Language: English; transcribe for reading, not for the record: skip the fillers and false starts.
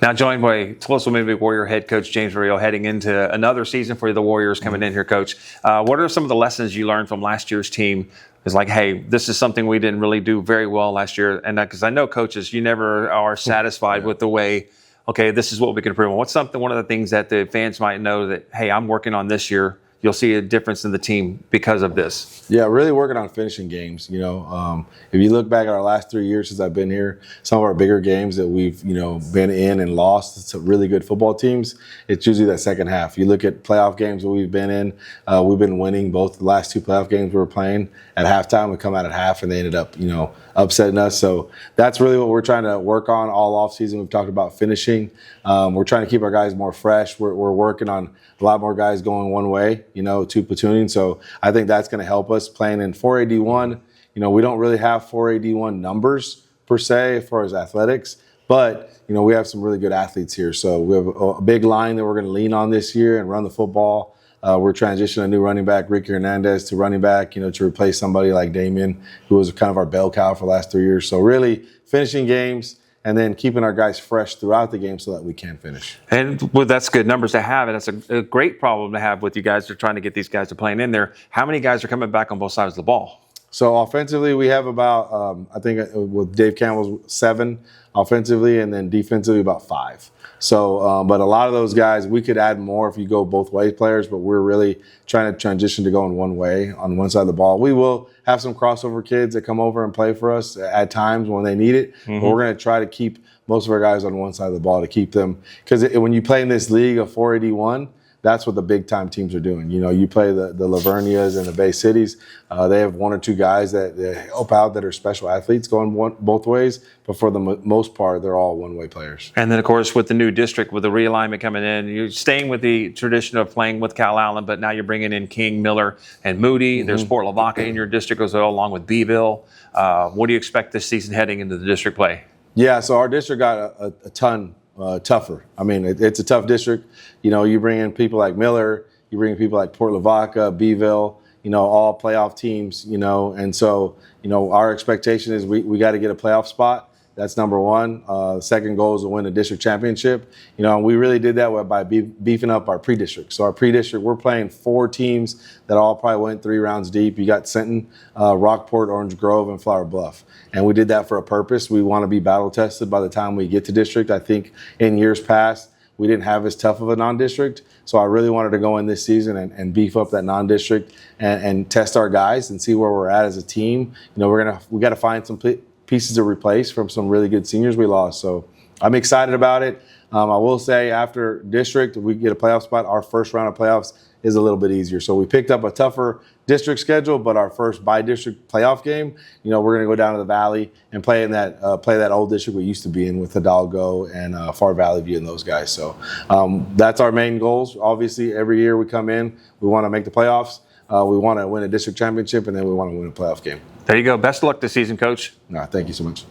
Now joined by Tuloso Midway Warrior head coach James Villarreal, heading into another season for the Warriors coming in here, Coach. What are some of the lessons you learned from last year's team? It's like, hey, this is something we didn't really do very well last year. And because I know coaches, you never are satisfied with the way, okay, this is what we can improve on. What's one of the things that the fans might know that, hey, I'm working on this year? You'll see a difference in the team because of this. Yeah, really working on finishing games. If you look back at our last 3 years since I've been here, some of our bigger games that we've, been in and lost to really good football teams, it's usually that second half. You look at playoff games that we've been in, we've been winning both the last two playoff games we were playing at halftime. We come out at half and they ended up, upsetting us. So that's really what we're trying to work on all offseason. We've talked about finishing. We're trying to keep our guys more fresh. We're working on a lot more guys going one way, two platooning. So I think that's going to help us playing in 4AD1. We don't really have 4AD1 numbers per se as far as athletics, but we have some really good athletes here. So we have a big line that we're going to lean on this year and run the football. We're transitioning a new running back, Ricky Hernandez, to running back, to replace somebody like Damien, who was kind of our bell cow for the last 3 years. So really finishing games and then keeping our guys fresh throughout the game so that we can finish. And that's good numbers to have, and that's a great problem to have with you guys. They're trying to get these guys to playing in there. How many guys are coming back on both sides of the ball? So offensively, we have about, I think with Dave Campbell's 7 offensively, and then defensively about 5. So, but a lot of those guys, we could add more if you go both way players, but we're really trying to transition to going one way on one side of the ball. We will have some crossover kids that come over and play for us at times when they need it, but we're going to try to keep most of our guys on one side of the ball to keep them. Because when you play in this league of 481, that's what the big-time teams are doing. You play the Lavernias and the Bay Cities. They have 1 or 2 guys that help out that are special athletes going both ways. But for the most part, they're all one-way players. And then, of course, with the new district, with the realignment coming in, you're staying with the tradition of playing with Cal Allen, but now you're bringing in King, Miller, and Moody. There's Port Lavaca in your district as well, along with Beeville. What do you expect this season heading into the district play? Yeah, so our district got a ton tougher. I mean, it's a tough district. You bring in people like Miller, you bring in people like Port Lavaca, Beeville, all playoff teams, and so, our expectation is we got to get a playoff spot. That's number one. The second goal is to win the district championship. And we really did that by beefing up our pre-district. So our pre-district, we're playing 4 teams that all probably went 3 rounds deep. You got Senton, Rockport, Orange Grove, and Flower Bluff. And we did that for a purpose. We want to be battle tested by the time we get to district. I think in years past, we didn't have as tough of a non-district. So I really wanted to go in this season and beef up that non-district and test our guys and see where we're at as a team. We got to find some pieces to replace from some really good seniors we lost. So I'm excited about it. I will say after district, we get a playoff spot. Our first round of playoffs is a little bit easier. So we picked up a tougher district schedule, but our first by-district playoff game, we're going to go down to the Valley and play in that old district we used to be in with Hidalgo and Far Valley View and those guys. So that's our main goals. Obviously, every year we come in, we want to make the playoffs. We want to win a district championship, and then we want to win a playoff game. There you go. Best of luck this season, Coach. No, thank you so much.